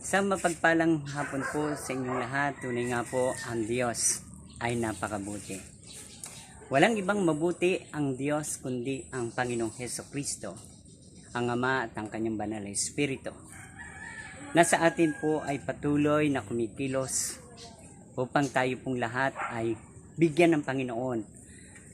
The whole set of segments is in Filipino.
Sa mapagpalang hapon po sa inyong lahat, tunay nga po ang Diyos ay napakabuti. Walang ibang mabuti ang Diyos kundi ang Panginoong Hesukristo, ang Ama at ang Kanyang Banal na Espiritu. Nasa atin po ay patuloy na kumikilos upang tayo pong lahat ay bigyan ng Panginoon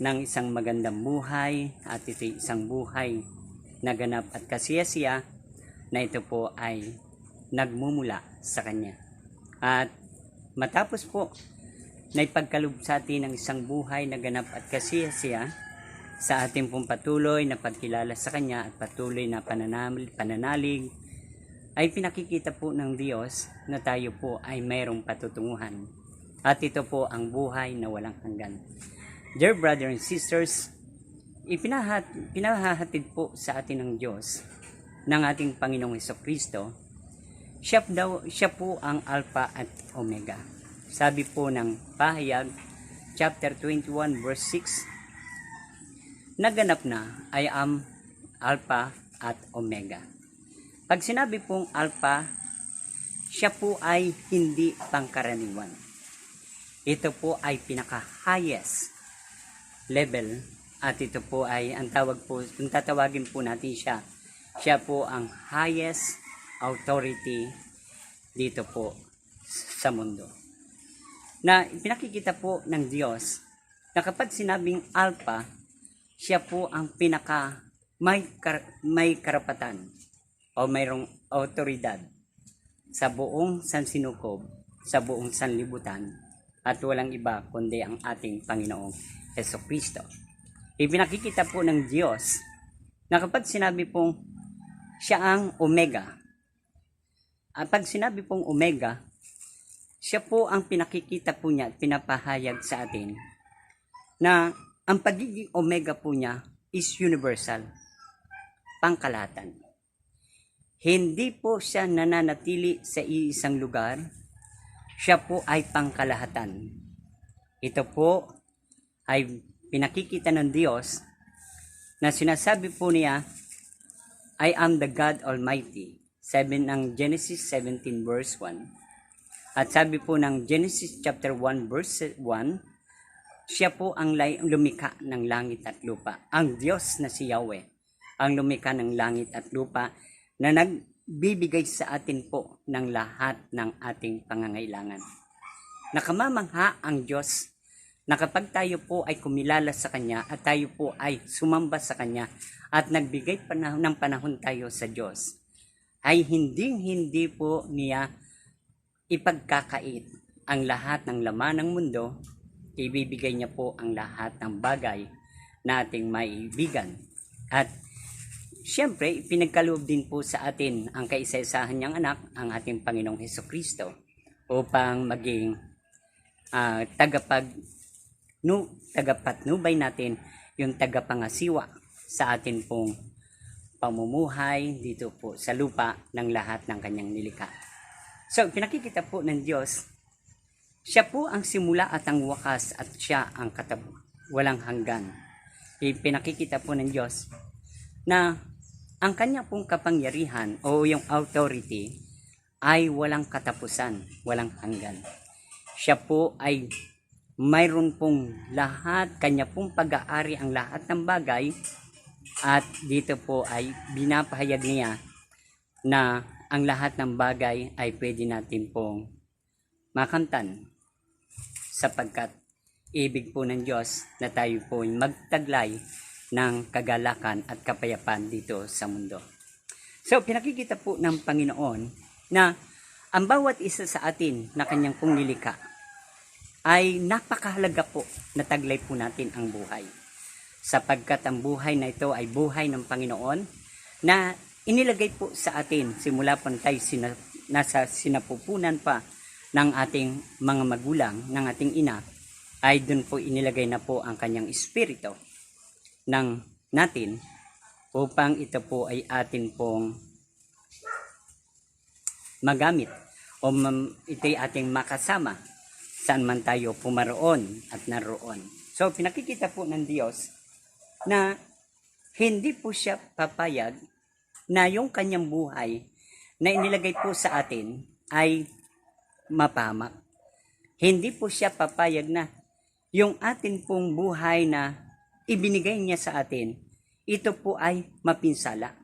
ng isang magandang buhay at ito isang buhay na ganap at kasiyasiya na ito po ay nagmumula sa Kanya. At matapos po na ipagkaloob sa atin ng isang buhay na ganap at kasiyasiya sa ating pong patuloy na pagkilala sa Kanya at patuloy na pananalig, ay pinakikita po ng Diyos na tayo po ay mayroong patutunguhan. At ito po ang buhay na walang hanggan. Dear brothers and sisters, pinahahatid po sa atin ng Diyos ng ating Panginoong Hesukristo. Siya po ang Alpha at Omega. Sabi po ng Pahayag, chapter 21, verse 6, naganap na I am Alpha at Omega. Pag sinabi pong Alpha, siya po ay hindi pangkaraniwan. Ito po ay pinaka-highest level at ito po ay ang tawag po, kung tatawagin po natin siya po ang highest authority dito po sa mundo. Na pinakikita po ng Diyos na kapag sinabing Alpha, siya po ang pinaka may karapatan o mayroong autoridad sa buong sansinukob, sa buong sanlibutan, at walang iba kundi ang ating Panginoong Hesukristo. Ipinakikita po ng Diyos na kapag sinabi pong siya ang Omega, at pag sinabi pong Omega, siya po ang pinakikita po niya at pinapahayag sa atin na ang pagiging Omega po niya is universal, pangkalahatan. Hindi po siya nananatili sa iisang lugar, siya po ay pangkalahatan. Ito po ay pinakikita ng Diyos na sinasabi po niya, I am the God Almighty. Sabi ng Genesis 17 verse 1. At sabi po ng Genesis chapter 1 verse 1, siya po ang lumikha ng langit at lupa. Ang Diyos na si Yahweh, ang lumikha ng langit at lupa na nagbibigay sa atin po ng lahat ng ating pangangailangan. Nakamamangha ang Diyos na kapag tayo po ay kumilala sa Kanya at tayo po ay sumamba sa Kanya at nagbigay ng panahon tayo sa Diyos, ay hindi po niya ipagkakait ang lahat ng laman ng mundo. Ibibigay niya po ang lahat ng bagay na ating maibigan. At siyempre, pinagkaloob din po sa atin ang kaisa-isahan niyang anak, ang ating Panginoong Hesukristo, upang maging tagapatnubay natin, yung tagapangasiwa sa atin pong pamumuhay dito po sa lupa ng lahat ng kanyang nilikha. So, pinakikita po ng Diyos, siya po ang simula at ang wakas at siya ang walang hanggan. Pinakikita po ng Diyos na ang kanya pong kapangyarihan o yung authority ay walang katapusan, walang hanggan. Siya po ay mayroon pong lahat, kanya pong pag-aari ang lahat ng bagay, at dito po ay binapahayag niya na ang lahat ng bagay ay pwede natin pong makamtan sapagkat ibig po ng Diyos na tayo po ay magtaglay ng kagalakan at kapayapaan dito sa mundo. So, pinakikita po ng Panginoon na ang bawat isa sa atin na kanyang pong nilikha ay napakahalaga po na taglay po natin ang buhay. Sapagkat ang buhay na ito ay buhay ng Panginoon na inilagay po sa atin simula pa tayo nasa sinapupunan pa ng ating mga magulang, ng ating ina, ay doon po inilagay na po ang kanyang espiritu ng natin upang ito po ay atin pong magamit o ito'y ating makasama saan man tayo pumaroon at naroon. So, pinakikita po ng Diyos na hindi po siya papayag na yung kanyang buhay na inilagay po sa atin ay mapahamak. Hindi po siya papayag na yung atin pong buhay na ibinigay niya sa atin, ito po ay mapinsala.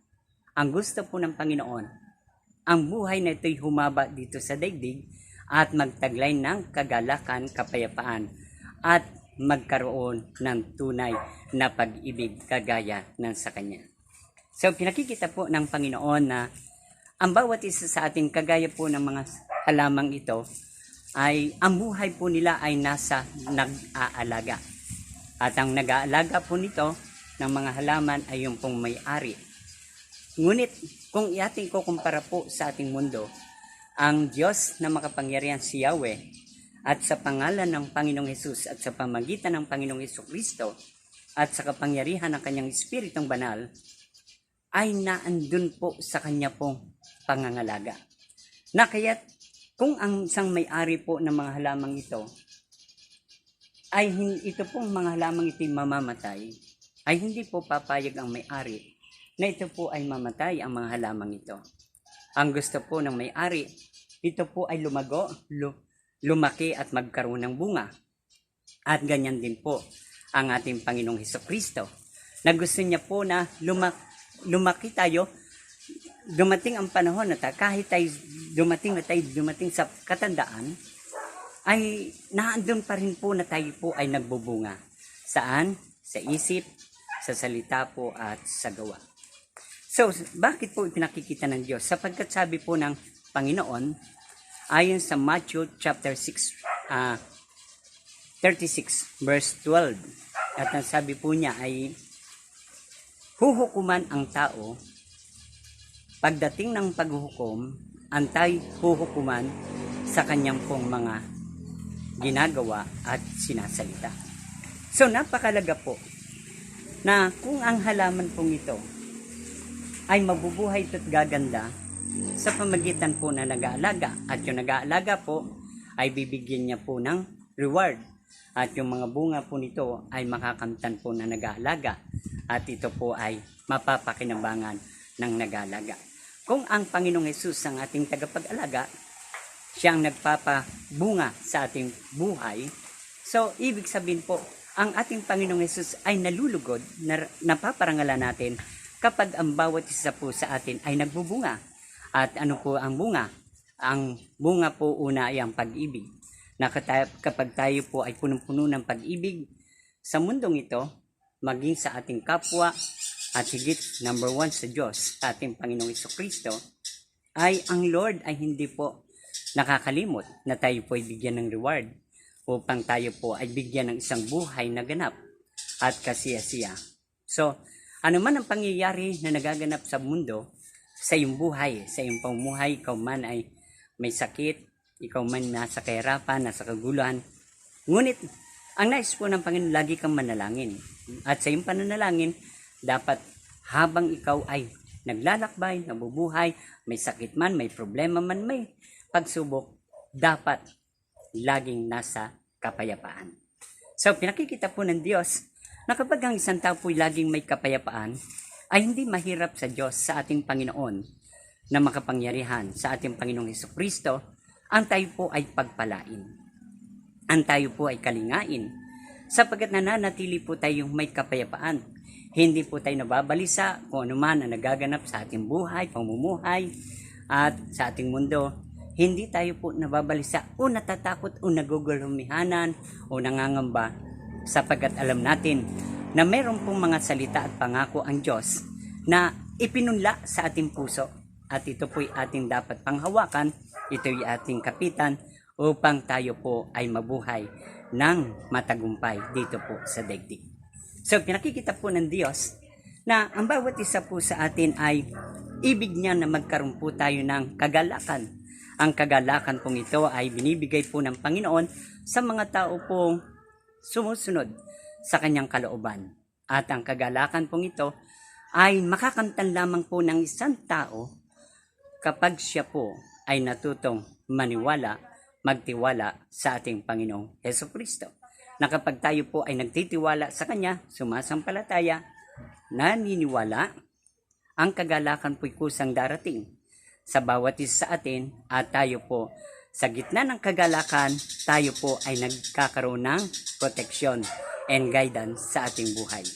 Ang gusto po ng Panginoon, ang buhay na ito'y humaba dito sa daigdig at magtaglay ng kagalakan, kapayapaan at magkaroon ng tunay na pag-ibig kagaya ng sa Kanya. So pinakikita po ng Panginoon na ang bawat isa sa atin kagaya po ng mga halamang ito ay ang buhay po nila ay nasa nag-aalaga. At ang nag-aalaga po nito ng mga halaman ay yung pong may-ari. Ngunit kung ating kukumpara po sa ating mundo, ang Diyos na makapangyarihan si Yahweh at sa pangalan ng Panginoong Hesus at sa pamagitan ng Panginoong Hesukristo at sa kapangyarihan ng Kanyang Espiritong Banal ay naandun po sa Kanya pong pangangalaga. Na kaya't kung ang isang may-ari po ng mga halamang ito ay ito pong mga halamang ito'y mamamatay, ay hindi po papayag ang may-ari na ito po ay mamatay ang mga halamang ito. Ang gusto po ng may-ari, ito po ay lumago, lumaki at magkaroon ng bunga. At ganyan din po ang ating Panginoong Hesukristo, na gusto niya po na lumaki tayo. Dumating ang panahon na kahit tayo dumating sa katandaan, ay naandun pa rin po na tayo po ay nagbubunga. Saan? Sa isip, sa salita po at sa gawa. So, bakit po ipinakikita ng Diyos? Sapagkat sabi po ng Panginoon, ayon sa Matthew chapter 36 verse 12, at ang sabi po niya ay, huhukuman ang tao, pagdating ng paghuhukom, antay huhukuman sa kanyang pong mga ginagawa at sinasalita. So, napakalaga po na kung ang halaman pong ito ay mabubuhay at gaganda sa pamagitan po na nag-aalaga, at yung nag-aalaga po ay bibigyan niya po ng reward, at yung mga bunga po nito ay makakamtan po na nag-aalaga, at ito po ay mapapakinabangan ng nag-aalaga. Kung ang Panginoong Hesus ang ating tagapag-alaga, siya ang nagpapabunga sa ating buhay, so ibig sabihin po ang ating Panginoong Hesus ay nalulugod, napaparangalan natin kapag ang bawat isa po sa atin ay nagbubunga. At ano po ang bunga? Ang bunga po una ay ang pag-ibig. Na kapag tayo po ay punong-puno ng pag-ibig sa mundong ito, maging sa ating kapwa, at higit number 1 sa Diyos, sa ating Panginoong Hesukristo, ay ang Lord ay hindi po nakakalimot na tayo po ay bigyan ng reward upang tayo po ay bigyan ng isang buhay na ganap at kasiya-siya. So, ano man ang pangyayari na nagaganap sa mundo, sa iyong buhay, sa iyong pamumuhay, ikaw man ay may sakit, ikaw man nasa kahirapan, nasa kaguluhan, ngunit ang nais po ng Panginoon, lagi kang manalangin. At sa iyong pananalangin, dapat habang ikaw ay naglalakbay, nabubuhay, may sakit man, may problema man, may pagsubok, dapat laging nasa kapayapaan. So, pinakikita po ng Diyos na kapag ang isang tao po'y laging may kapayapaan, ay hindi mahirap sa Diyos, sa ating Panginoon na makapangyarihan, sa ating Panginoong Hesukristo, ang tayo po ay pagpalain. Ang tayo po ay kalingain, sapagkat nananatili po tayong may kapayapaan. Hindi po tayo nababalisa kung ano man ang nagaganap sa ating buhay, pamumuhay, at sa ating mundo. Hindi tayo po nababalisa o natatakot o nagugulumihanan o nangangamba, sapagkat alam natin na meron pong mga salita at pangako ang Diyos na ipinunla sa ating puso, at ito po'y ating dapat panghawakan, ito'y ating kapitan upang tayo po ay mabuhay ng matagumpay dito po sa daigdig. So pinakikita po ng Diyos na ang bawat isa po sa atin ay ibig niya na magkaroon po tayo ng kagalakan. Ang kagalakan pong ito ay binibigay po ng Panginoon sa mga tao pong sumusunod sa kanyang kalooban. At ang kagalakan pong ito ay makakamtan lamang po ng isang tao kapag siya po ay natutong maniwala, magtiwala sa ating Panginoong Hesukristo. Na kapag tayo po ay nagtitiwala sa Kanya, sumasampalataya, naniniwala, ang kagalakan po'y kusang darating. sa bawat isa sa atin at tayo po sa gitna ng kagalakan, tayo po ay nagkakaroon ng proteksyon and guidance sa ating buhay.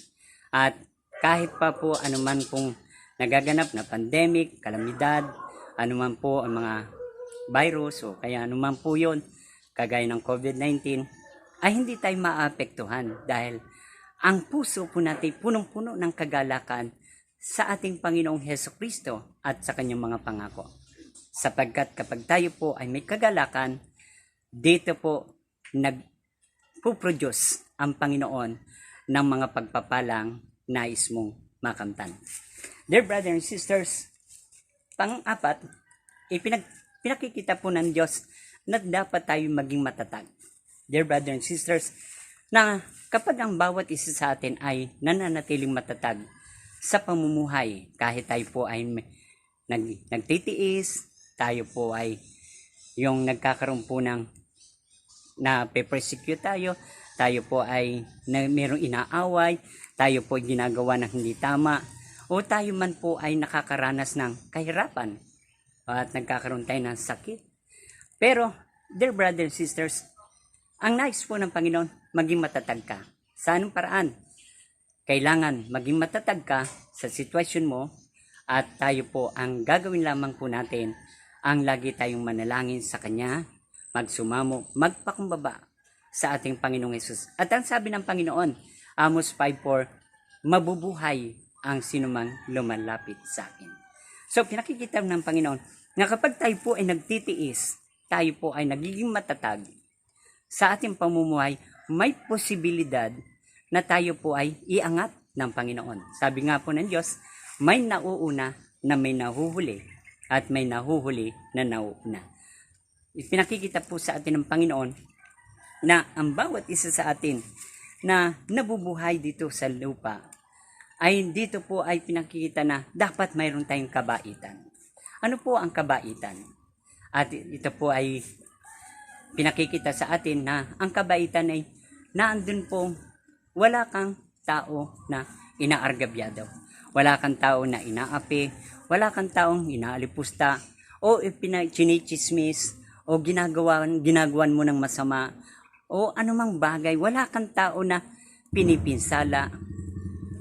At kahit pa po anuman pong nagaganap na pandemic, kalamidad, anuman po ang mga virus o kaya anuman po yun, kagaya ng COVID-19, ay hindi tayo maapektuhan dahil ang puso po natin punong-puno ng kagalakan sa ating Panginoong Hesukristo at sa kanyang mga pangako. Sapagkat kapag tayo po ay may kagalakan, dito po nagpuproduce ang Panginoon ng mga pagpapalang nais mong makamtan. Dear brothers and sisters, pang-apat, pinakikita po ng Diyos na dapat tayo maging matatag. Dear brothers and sisters, na kapag ang bawat isa sa atin ay nananatiling matatag sa pamumuhay, kahit tayo po ay nagtitiis, tayo po ay yung nagkakaroon po ng na-persecute tayo po ay mayroong inaaway, tayo po ay ginagawa ng hindi tama, o tayo man po ay nakakaranas ng kahirapan at nagkakaroon tayo ng sakit. Pero, dear brothers and sisters, ang nais po ng Panginoon, maging matatag ka. Sa anong paraan? Kailangan maging matatag ka sa sitwasyon mo at tayo po ang gagawin lamang po natin ang lagi tayong manalangin sa Kanya, magsumamo, magpakumbaba sa ating Panginoong Hesus. At ang sabi ng Panginoon, Amos 5:4, mabubuhay ang sinumang lumalapit sa akin. So pinakikita ng Panginoon na kapag tayo po ay nagtitiis, tayo po ay nagiging matatag sa ating pamumuhay, may posibilidad na tayo po ay iangat ng Panginoon. Sabi nga po ng Diyos, may nauuna na may nahuhuli at may nahuhuli na nauuna. Pinakikita po sa atin ng Panginoon na ang bawat isa sa atin na nabubuhay dito sa lupa ay dito po ay pinakikita na dapat mayroon tayong kabaitan. Ano po ang kabaitan? At ito po ay pinakikita sa atin na ang kabaitan ay naandun po wala kang tao na inaargabyado. Wala kang tao na inaapi, wala kang taong inaalipusta o chinichismis o ginagawan mo ng masama o anumang bagay. Wala kang tao na pinipinsala.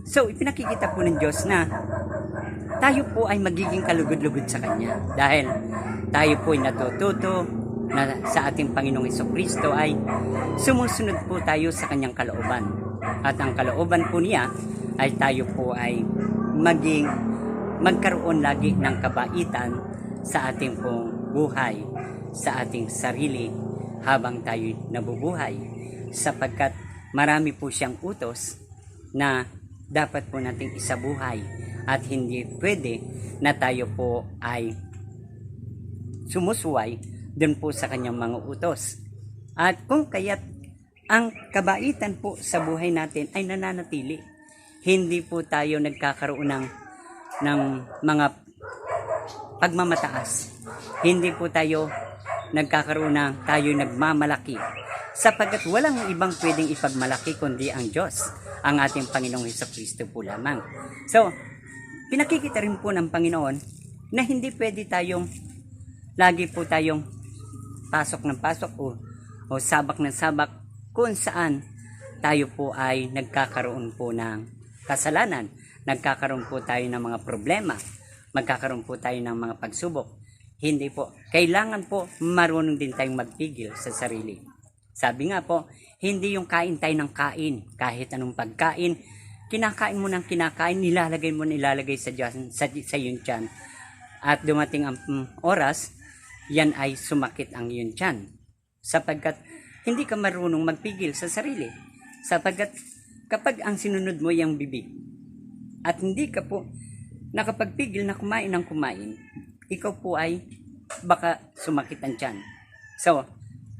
So, ipinakikita po ng Diyos na tayo po ay magiging kalugod-lugod sa Kanya dahil tayo po ay natututo na sa ating Panginoong Hesukristo ay sumusunod po tayo sa Kanyang kalooban. At ang kalooban po niya ay tayo po ay magkaroon lagi ng kabaitan sa ating pong buhay, sa ating sarili habang tayo nabubuhay. Sapagkat marami po siyang utos na dapat po nating isabuhay at hindi pwede na tayo po ay sumusuway dun po sa kanyang mga utos. At kung kaya't ang kabaitan po sa buhay natin ay nananatili. Hindi po tayo nagkakaroon ng mga pagmamataas. Hindi po tayo nagkakaroon ng tayo nagmamalaki. Sapagkat walang ibang pwedeng ipagmalaki kundi ang Diyos, ang ating Panginoong Hesukristo po lamang. So, pinakikita rin po ng Panginoon na hindi pwede tayong lagi po tayong pasok ng pasok o sabak ng sabak kung saan tayo po ay nagkakaroon po ng kasalanan, nagkakaroon po tayo ng mga problema, magkakaroon po tayo ng mga pagsubok. Hindi po. Kailangan po marunong din tayong magpigil sa sarili. Sabi nga po, hindi yung kain tayo ng kain, kahit anong pagkain, kinakain mo ng kinakain, nilalagay sa iyong tiyan. At dumating ang oras, yan ay sumakit ang iyong tiyan. Sapagkat hindi ka marunong magpigil sa sarili. Sapagkat kapag ang sinunod mo yung bibig at hindi ka po nakapagpigil na kumain ng kumain, ikaw po ay baka sumakit ang tiyan. So,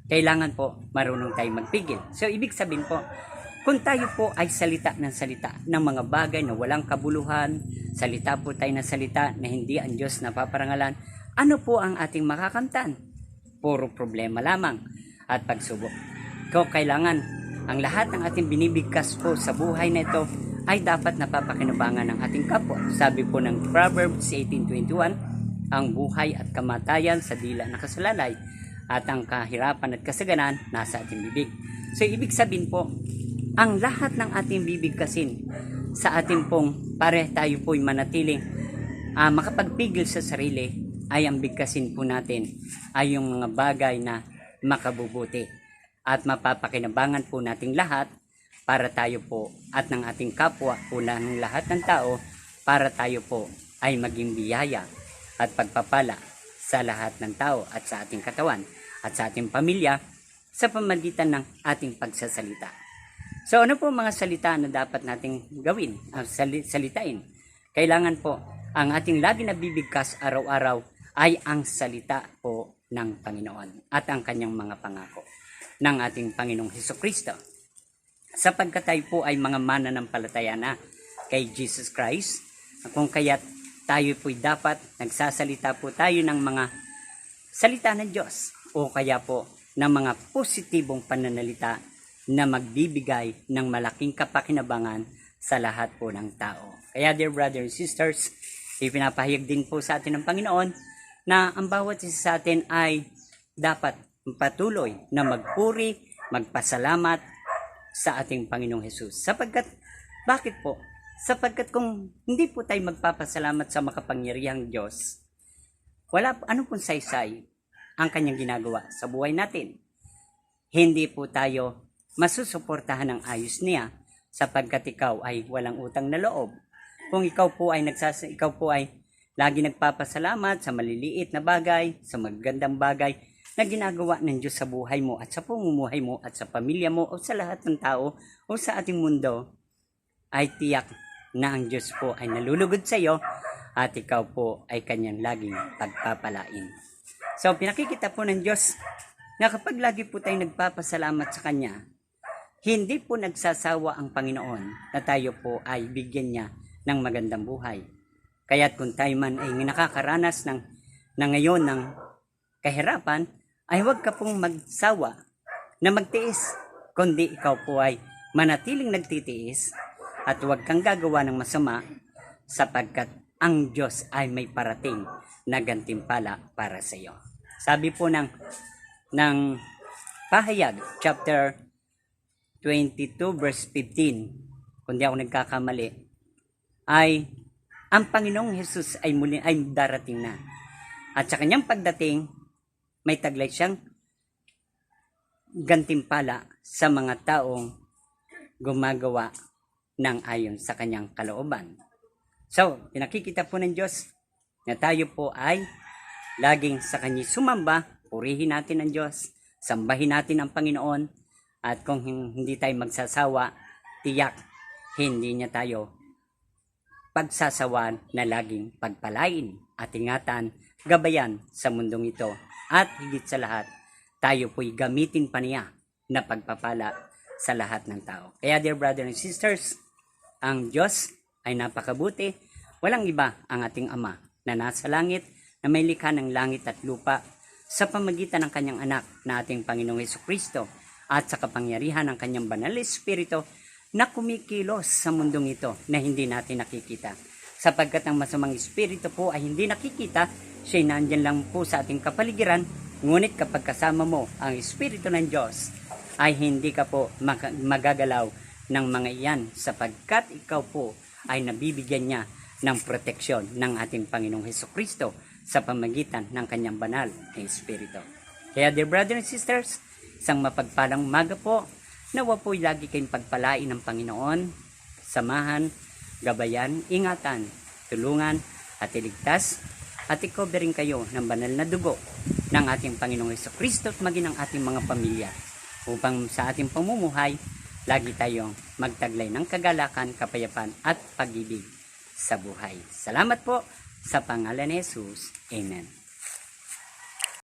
kailangan po marunong tayo magpigil. So, ibig sabihin po, kung tayo po ay salita ng mga bagay na walang kabuluhan, salita po tayo ng salita na hindi ang Diyos napaparangalan, ano po ang ating makakamtan? Puro problema lamang at pagsubok. Kung kailangan, ang lahat ng ating binibigkas po sa buhay na ito ay dapat napapakinabangan ng ating kapwa. Sabi po ng Proverbs 18:21, ang buhay at kamatayan sa dila nakasalalay, at ang kahirapan at kasaganan nasa ating bibig. So ibig sabihin po, ang lahat ng ating bibigkasin sa ating pong tayo po'y manatiling makapagpigil sa sarili, ay ang bigkasin po natin ay yung mga bagay na makabubuti at mapapakinabangan po nating lahat para tayo po at ng ating kapwa po ng lahat ng tao, para tayo po ay maging biyaya at pagpapala sa lahat ng tao at sa ating katawan at sa ating pamilya sa pamagitan ng ating pagsasalita. So ano po mga salita na dapat nating gawin, salitain? Kailangan po ang ating lagi na bibigkas araw-araw ay ang salita po ng Panginoon at ang kanyang mga pangako ng ating Panginoong Hesukristo. Sapagkat tayo po ay mga mananampalataya na kay Jesus Christ, kung kaya't tayo po'y dapat nagsasalita po tayo ng mga salita ng Diyos o kaya po ng mga positibong pananalita na magbibigay ng malaking kapakinabangan sa lahat po ng tao. Kaya dear brothers and sisters, ipinapahayag din po sa atin ng Panginoon na ang bawat isa sa atin ay dapat patuloy na magpuri, magpasalamat sa ating Panginoong Hesus. Bakit po? Sapagkat kung hindi po tayo magpapasalamat sa makapangyarihang Diyos, ano pong saysay ang kanyang ginagawa sa buhay natin. Hindi po tayo masusuportahan ng ayos niya sapagkat ikaw ay walang utang na loob. Kung ikaw po ay lagi nagpapasalamat sa maliliit na bagay, sa magagandang bagay na ginagawa ng Diyos sa buhay mo at sa pamumuhay mo at sa pamilya mo o sa lahat ng tao o sa ating mundo, ay tiyak na ang Diyos po ay nalulugod sa iyo at ikaw po ay kanyang laging pagpapalain. So pinakikita po ng Diyos na kapag lagi po tayo nagpapasalamat sa Kanya, hindi po nagsasawa ang Panginoon na tayo po ay bigyan niya ng magandang buhay. Kaya't kung tayo man ay nakakaranas na ngayon ng kahirapan, ay huwag ka pong magsawa na magtiis, kundi ikaw po ay manatiling nagtitiis at huwag kang gagawa ng masama sapagkat ang Diyos ay may parating na gantimpala para sa iyo. Sabi po ng Pahayag, chapter 22, verse 15, kung di ako nagkakamali, ay ang Panginoong Hesus ay muli ay darating na. At sa kanyang pagdating, may taglay siyang gantimpala sa mga taong gumagawa ng ayon sa kanyang kalooban. So, pinakikita po ng Diyos na tayo po ay laging sa kanya sumamba, purihin natin ang Diyos, sambahin natin ang Panginoon, at kung hindi tayo magsasawa, tiyak hindi niya tayo pagsasawan na laging pagpalain at ingatan, gabayan sa mundong ito. At higit sa lahat, tayo po'y gamitin pa niya na pagpapala sa lahat ng tao. Kaya dear brothers and sisters, ang Diyos ay napakabuti. Walang iba ang ating Ama na nasa langit, na may likha ng langit at lupa sa pamagitan ng kanyang anak na ating Panginoong Hesukristo at sa kapangyarihan ng kanyang banal na Espiritu na kumikilos sa mundong ito na hindi natin nakikita. Sapagkat ang masamang espiritu po ay hindi nakikita, siya'y nandyan lang po sa ating kapaligiran, ngunit kapag kasama mo ang Espiritu ng Diyos, ay hindi ka po magagalaw ng mga iyan sapagkat ikaw po ay nabibigyan niya ng proteksyon ng ating Panginoong Hesukristo sa pamagitan ng kanyang banal na Espiritu. Kaya dear brothers and sisters, isang mapagpalang umaga po, nawa po'y lagi kayong pagpalain ng Panginoon, samahan, gabayan, ingatan, tulungan, at iligtas, at i-cover rin kayo ng banal na dugo ng ating Panginoong Hesukristo at maging ang ating mga pamilya upang sa ating pamumuhay, lagi tayong magtaglay ng kagalakan, kapayapaan at pag-ibig sa buhay. Salamat po sa pangalan ni Jesus. Amen.